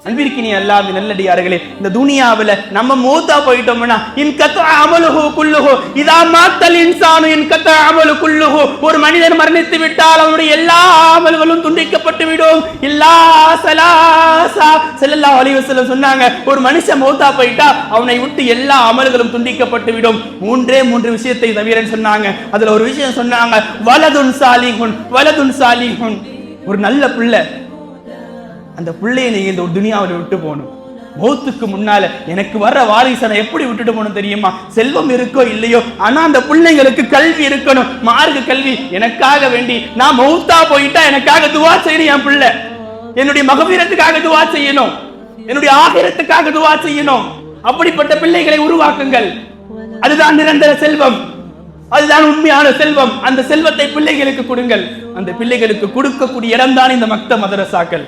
அன்பிற்கினிய அல்லாஹ்வின் நல்லடியார்களே, இந்த துனியாவுல நம்ம மௌத்தா போயிட்டோம்னா இன் கத்தா அமலுஹு குல்லுஹு இதா மாத்தல் இன்சானு இன் கத்தா அமலு குல்லுஹு, ஒரு மனிதன் மரணித்து விட்டால் அவனுடைய எல்லா அமல்களும் துண்டிக்கப்பட்டு விடும். இல்லா ஸலாஸா ஸல்லல்லாஹு அலைஹி வஸல்லம் சொன்னாங்க, ஒரு மனுஷன் மௌத்தா போயிட்டா அவனை விட்டு எல்லா அமல்களும் துண்டிக்கப்பட்டு விடும். மூன்று விஷயத்தை தவிர சொன்னாங்க. அதுல ஒரு விஷயம் சொன்னாங்க, வலதுன் சாலிஹுன் வலதுன் சாலிஹுன், ஒரு நல்ல பிள்ளை. அந்த பிள்ளையை நீங்க இந்த துனியாவில் விட்டு போகணும். மௌத்துக்கு முன்னால எனக்கு வர்ற வாரிசனை எப்படி விட்டுட்டு போகணும் தெரியுமா? செல்வம் இருக்கோ இல்லையோ, ஆனா அந்த பிள்ளைங்களுக்கு கல்வி இருக்கணும், மார்க்க கல்வி. எனக்காக வேண்டி நான் மௌத்தா போயிட்டா எனக்காக துவா செய்யணும். என் பிள்ளை என்னுடைய மகவீரத்துக்காக துவா செய்யணும், என்னுடைய ஆகிரத்துக்காக துவா செய்யணும். அப்படிப்பட்ட பிள்ளைகளை உருவாக்குங்கள். அதுதான் நிரந்தர செல்வம், அதுதான் உண்மையான செல்வம். அந்த செல்வத்தை பிள்ளைகளுக்கு கொடுங்கள். அந்த பிள்ளைகளுக்கு கொடுக்கக்கூடிய இடம் தான் இந்த மக்தப் மதரசாக்கள்.